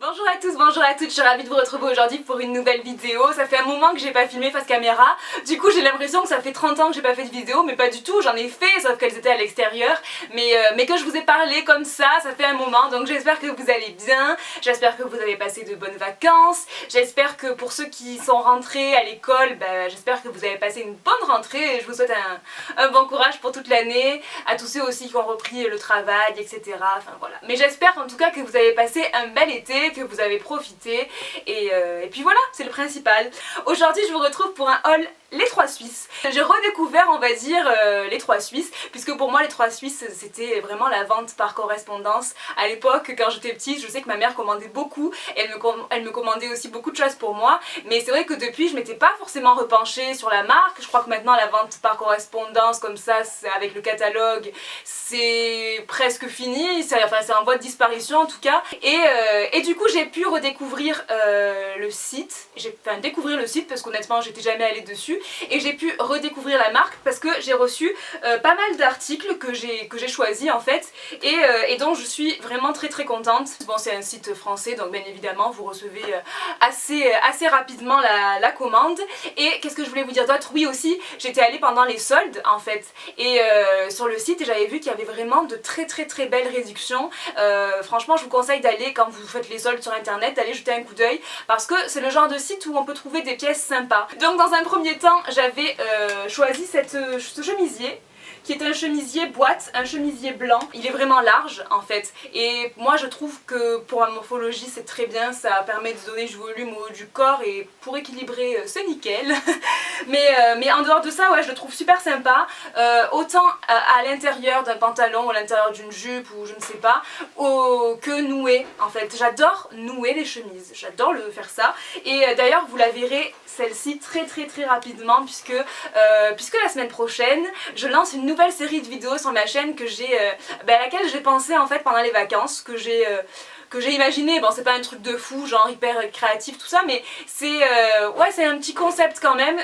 Bonjour à tous, bonjour à toutes, je suis ravie de vous retrouver aujourd'hui pour une nouvelle vidéo. Ça fait un moment que j'ai pas filmé face caméra, du coup j'ai l'impression que ça fait 30 ans que j'ai pas fait de vidéo, mais pas du tout, j'en ai fait, sauf qu'elles étaient à l'extérieur, mais que je vous ai parlé comme ça fait un moment, donc j'espère que vous allez bien, j'espère que vous avez passé de bonnes vacances, j'espère que pour ceux qui sont rentrés à l'école, j'espère que vous avez passé une bonne rentrée et je vous souhaite un bon courage pour toute l'année, à tous ceux aussi qui ont repris le travail, etc. Enfin voilà, mais j'espère en tout cas que vous avez passé un bel été, que vous avez profité et puis voilà, c'est le principal. Aujourd'hui je vous retrouve pour un haul les Trois Suisses. J'ai redécouvert on va dire les Trois Suisses, puisque pour moi les Trois Suisses c'était vraiment la vente par correspondance. À l'époque quand j'étais petite, je sais que ma mère commandait beaucoup, elle me commandait aussi beaucoup de choses pour moi, mais c'est vrai que depuis je m'étais pas forcément repenchée sur la marque. Je crois que maintenant la vente par correspondance comme ça, avec le catalogue, c'est presque fini, c'est en voie de disparition en tout cas, et du coup j'ai pu redécouvrir le site, découvrir le site parce qu'honnêtement j'étais jamais allée dessus, et j'ai pu redécouvrir la marque parce que j'ai reçu pas mal d'articles que j'ai choisis en fait, et dont je suis vraiment très contente. Bon, c'est un site français donc bien évidemment vous recevez assez rapidement la commande. Et qu'est-ce que je voulais vous dire d'autre? Oui, aussi j'étais allée pendant les soldes en fait, et sur le site, et j'avais vu qu'il y avait vraiment de très belles réductions. Franchement je vous conseille d'aller, quand vous faites les soldes sur internet, d'aller jeter un coup d'œil parce que c'est le genre de site où on peut trouver des pièces sympas. Donc dans un premier temps j'avais choisi ce chemisier, qui est un chemisier boîte, un chemisier blanc. Il est vraiment large en fait, et moi je trouve que pour la morphologie c'est très bien, ça permet de donner du volume au haut du corps, et pour équilibrer c'est nickel. mais en dehors de ça, ouais, je le trouve super sympa, autant à l'intérieur d'un pantalon, à l'intérieur d'une jupe ou je ne sais pas, que noué en fait. J'adore nouer les chemises, j'adore faire ça, et d'ailleurs vous la verrez celle-ci très rapidement, puisque la semaine prochaine je lance une nouvelle série de vidéos sur ma chaîne à laquelle j'ai pensé en fait pendant les vacances, que j'ai imaginé. Bon, c'est pas un truc de fou genre hyper créatif tout ça, mais c'est un petit concept quand même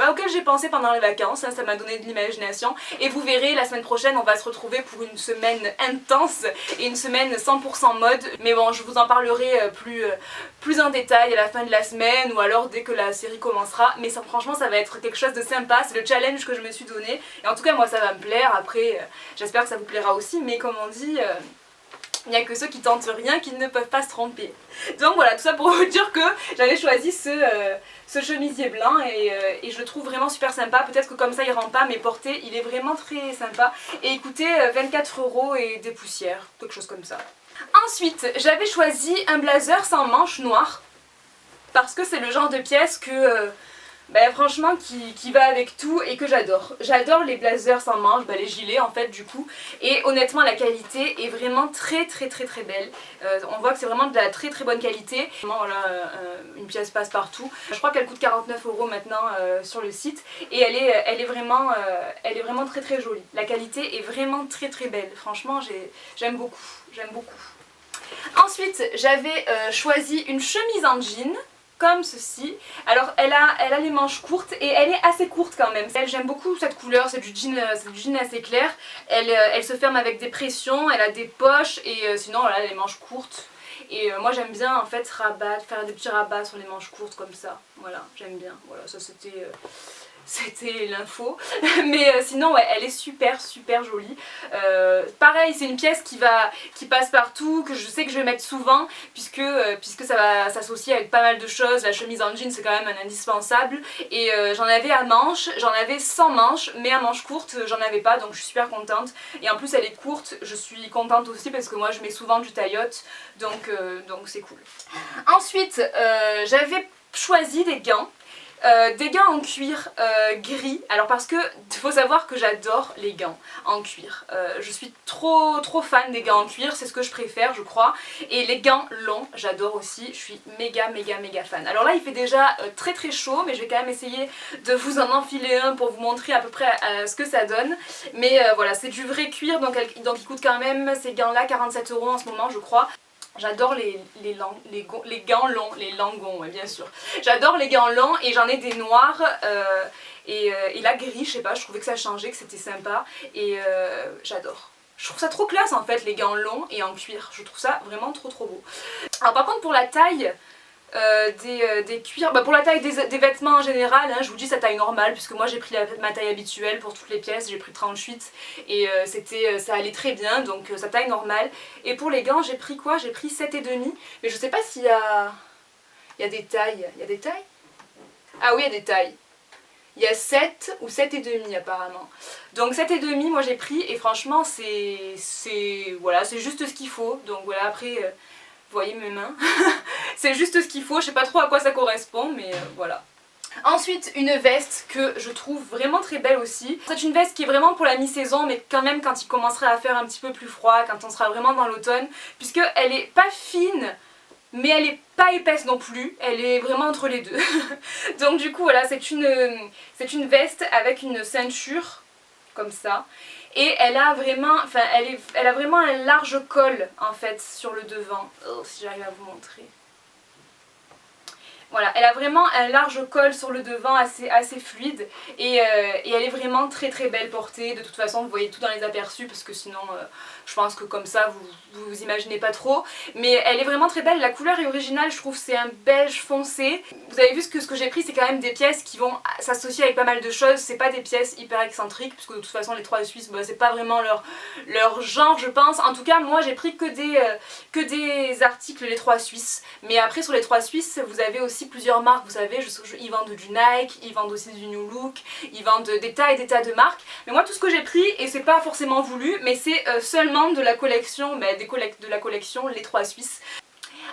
auquel j'ai pensé pendant les vacances, hein, ça m'a donné de l'imagination, et vous verrez la semaine prochaine on va se retrouver pour une semaine intense et une semaine 100% mode, mais bon je vous en parlerai plus en détail à la fin de la semaine ou alors dès que la série commencera, mais ça, franchement ça va être quelque chose de sympa, c'est le challenge que je me suis donné, et en tout cas moi ça va me plaire. Après j'espère que ça vous plaira aussi, mais comme on dit, il n'y a que ceux qui tentent rien qui ne peuvent pas se tromper. Donc voilà, tout ça pour vous dire que j'avais choisi ce chemisier blanc, et je le trouve vraiment super sympa. Peut-être que comme ça il rend pas, mais porté il est vraiment très sympa, et il coûtait 24 € et des poussières, quelque chose comme ça. Ensuite j'avais choisi un blazer sans manches noires, parce que c'est le genre de pièce que franchement qui va avec tout et que j'adore. J'adore les blazers sans manches, les gilets en fait du coup, et honnêtement la qualité est vraiment très belle. On voit que c'est vraiment de la très bonne qualité. Vraiment, voilà, une pièce passe-partout. Je crois qu'elle coûte 49 € maintenant sur le site, et elle est vraiment très jolie. La qualité est vraiment très belle. Franchement j'aime beaucoup. Ensuite j'avais choisi une chemise en jean comme ceci. Alors elle a les manches courtes, et elle est assez courte quand même. J'aime beaucoup cette couleur, c'est du jean assez clair. Elle se ferme avec des pressions, elle a des poches, et sinon elle a les manches courtes. Et moi j'aime bien en fait faire des petits rabats sur les manches courtes comme ça. Voilà, j'aime bien. Voilà, ça c'était l'info. Mais sinon ouais, elle est super jolie. Pareil, c'est une pièce qui passe partout, que je sais que je vais mettre souvent, puisque ça va s'associer avec pas mal de choses. La chemise en jean c'est quand même un indispensable, et j'en avais à manches, j'en avais sans manches, mais à manches courtes j'en avais pas, donc je suis super contente. Et en plus elle est courte, je suis contente aussi parce que moi je mets souvent du taille-haute, donc c'est cool. Ensuite j'avais choisi des gants. Des gants en cuir gris, alors parce que il faut savoir que j'adore les gants en cuir, je suis trop fan des gants en cuir, c'est ce que je préfère je crois, et les gants longs j'adore aussi, je suis méga fan. Alors là il fait déjà très chaud, mais je vais quand même essayer de vous en enfiler un pour vous montrer à peu près ce que ça donne, mais voilà, c'est du vrai cuir, donc il coûte quand même ces gants là 47 € en ce moment je crois. J'adore les gants longs, les langons, ouais, bien sûr. J'adore les gants longs, et j'en ai des noirs et là gris, je sais pas, je trouvais que ça changeait, que c'était sympa, et j'adore. Je trouve ça trop classe en fait, les gants longs et en cuir. Je trouve ça vraiment trop beau. Alors par contre pour la taille des cuirs, pour la taille des vêtements en général, hein, je vous dis sa taille normale puisque moi j'ai pris ma taille habituelle pour toutes les pièces, j'ai pris 38 et ça allait très bien, donc sa taille normale. Et pour les gants j'ai pris quoi? J'ai pris 7,5, mais je sais pas s'il y a des tailles. Il y a des tailles? Ah oui, il y a des tailles. Il y a 7 ou 7,5 apparemment. Donc 7,5 moi j'ai pris et franchement voilà, c'est juste ce qu'il faut. Donc voilà, après vous voyez mes mains. C'est juste ce qu'il faut, je sais pas trop à quoi ça correspond mais voilà. Ensuite une veste que je trouve vraiment très belle aussi. C'est une veste qui est vraiment pour la mi-saison mais quand même quand il commencerait à faire un petit peu plus froid, quand on sera vraiment dans l'automne, puisque elle est pas fine mais elle est pas épaisse non plus, elle est vraiment entre les deux. Donc du coup voilà, c'est une veste avec une ceinture comme ça. Et elle a vraiment, elle a vraiment un large col en fait sur le devant. Oh, si j'arrive à vous montrer. Voilà, elle a vraiment un large col sur le devant assez fluide et elle est vraiment très belle portée. De toute façon vous voyez tout dans les aperçus parce que sinon je pense que comme ça vous imaginez pas trop. Mais elle est vraiment très belle, la couleur est originale, je trouve, c'est un beige foncé. Vous avez vu ce que j'ai pris, c'est quand même des pièces qui vont s'associer avec pas mal de choses. C'est pas des pièces hyper excentriques puisque de toute façon les 3 Suisses c'est pas vraiment leur genre je pense. En tout cas moi j'ai pris que des articles les 3 Suisses. Mais après sur les 3 Suisses vous avez aussi plusieurs marques, vous savez, ils vendent du Nike, ils vendent aussi du New Look, ils vendent des tas et des tas de marques. Mais moi tout ce que j'ai pris, et c'est pas forcément voulu, mais c'est seulement de la collection, de la collection Les 3 Suisses.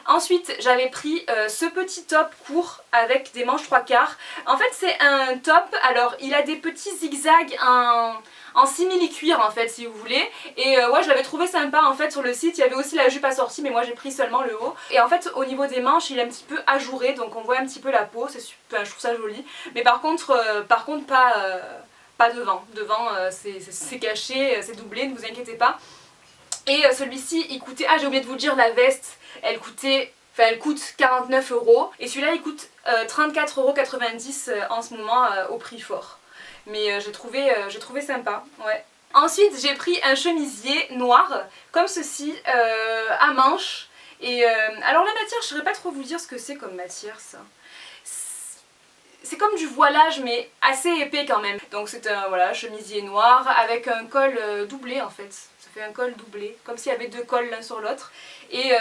Ensuite j'avais pris ce petit top court avec des manches 3/4. En fait c'est un top, alors il a des petits zigzags en simili-cuir en fait si vous voulez. Et ouais je l'avais trouvé sympa en fait sur le site, il y avait aussi la jupe assortie mais moi j'ai pris seulement le haut. Et en fait au niveau des manches il est un petit peu ajouré donc on voit un petit peu la peau, je trouve ça joli. Mais par contre pas devant, c'est caché, c'est doublé, ne vous inquiétez pas. Et celui-ci il coûtait, ah j'ai oublié de vous dire, la veste elle coûte 49 €. Et celui-là il coûte 34,90 € en ce moment au prix fort. Mais j'ai trouvé sympa, ouais. Ensuite j'ai pris un chemisier noir comme ceci à manches. Et alors la matière, je ne saurais pas trop vous dire ce que c'est comme matière ça. C'est comme du voilage mais assez épais quand même. Donc c'est un voilà, chemisier noir avec un col doublé en fait. Ça fait un col doublé, comme s'il y avait deux cols l'un sur l'autre. Et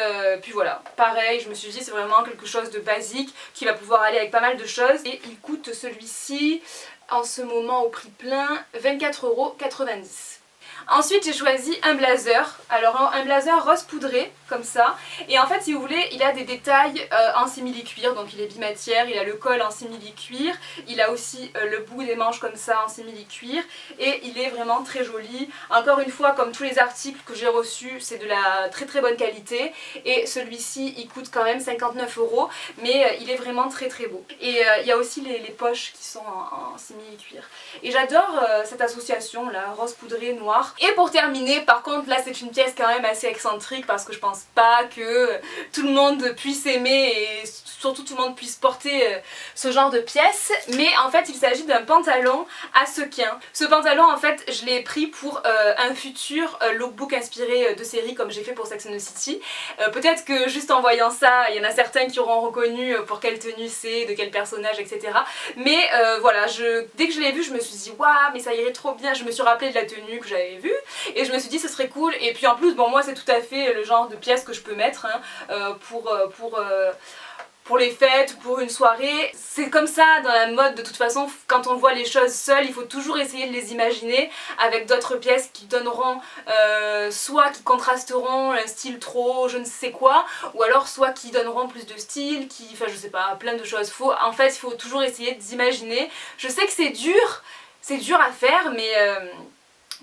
puis voilà, pareil, je me suis dit c'est vraiment quelque chose de basique qui va pouvoir aller avec pas mal de choses. Et il coûte celui-ci en ce moment au prix plein 24,90 €. Ensuite j'ai choisi un blazer, alors un blazer rose poudré comme ça, et en fait si vous voulez il a des détails en simili-cuir, donc il est bimatière, il a le col en simili-cuir, il a aussi le bout des manches comme ça en simili-cuir et il est vraiment très joli. Encore une fois comme tous les articles que j'ai reçus c'est de la très bonne qualité et celui-ci il coûte quand même 59 € mais il est vraiment très beau. Et il y a aussi les poches qui sont en simili-cuir et j'adore cette association là, rose poudré noir. Et pour terminer, par contre là c'est une pièce quand même assez excentrique parce que je pense pas que tout le monde puisse aimer et surtout tout le monde puisse porter ce genre de pièce. Mais en fait il s'agit d'un pantalon à sequins. Ce pantalon en fait je l'ai pris pour un futur lookbook inspiré de série comme j'ai fait pour Sex and the City. Peut-être que juste en voyant ça il y en a certains qui auront reconnu pour quelle tenue c'est, de quel personnage etc. Mais voilà, dès que je l'ai vu je me suis dit waouh mais ça irait trop bien, je me suis rappelé de la tenue que j'avais vue et je me suis dit ce serait cool. Et puis en plus bon moi c'est tout à fait le genre de pièce que je peux mettre hein, pour les fêtes, pour une soirée. C'est comme ça dans la mode de toute façon, quand on voit les choses seules il faut toujours essayer de les imaginer avec d'autres pièces qui donneront soit qui contrasteront un style trop je ne sais quoi, ou alors soit qui donneront plus de style, enfin je sais pas, plein de choses. En fait il faut toujours essayer d'imaginer. Je sais que c'est dur à faire mais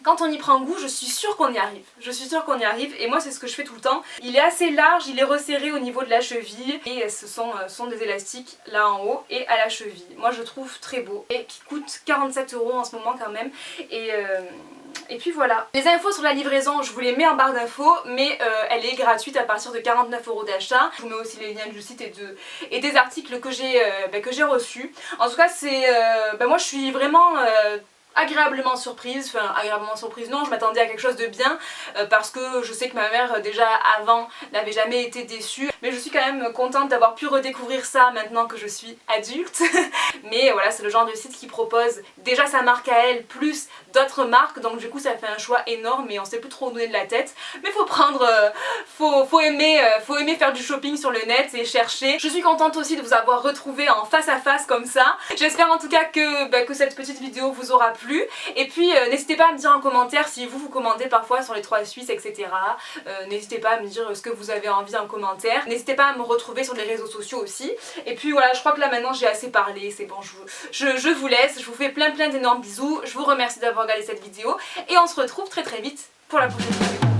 quand on y prend goût, je suis sûre qu'on y arrive. Je suis sûre qu'on y arrive et moi c'est ce que je fais tout le temps. Il est assez large, il est resserré au niveau de la cheville et ce sont des élastiques là en haut et à la cheville. Moi je trouve très beau et qui coûte 47 € en ce moment quand même. Et puis voilà. Les infos sur la livraison, je vous les mets en barre d'infos, mais elle est gratuite à partir de 49 € d'achat. Je vous mets aussi les liens du site et des articles que j'ai reçus. En tout cas, moi je suis vraiment agréablement surprise, enfin agréablement surprise non, je m'attendais à quelque chose de bien parce que je sais que ma mère déjà avant n'avait jamais été déçue, mais je suis quand même contente d'avoir pu redécouvrir ça maintenant que je suis adulte. Mais voilà, c'est le genre de site qui propose déjà sa marque à elle plus d'autres marques, donc du coup ça fait un choix énorme et on sait plus trop où donner de la tête, mais faut prendre, faut aimer faire du shopping sur le net et chercher. Je suis contente aussi de vous avoir retrouvé en face à face comme ça. J'espère en tout cas que cette petite vidéo vous aura plu. Et puis n'hésitez pas à me dire en commentaire si vous commandez parfois sur les 3 Suisses, etc. N'hésitez pas à me dire ce que vous avez envie en commentaire. N'hésitez pas à me retrouver sur les réseaux sociaux aussi. Et puis voilà, je crois que là maintenant j'ai assez parlé, c'est bon, je vous laisse. Je vous fais plein d'énormes bisous. Je vous remercie d'avoir regardé cette vidéo et on se retrouve très vite pour la prochaine vidéo.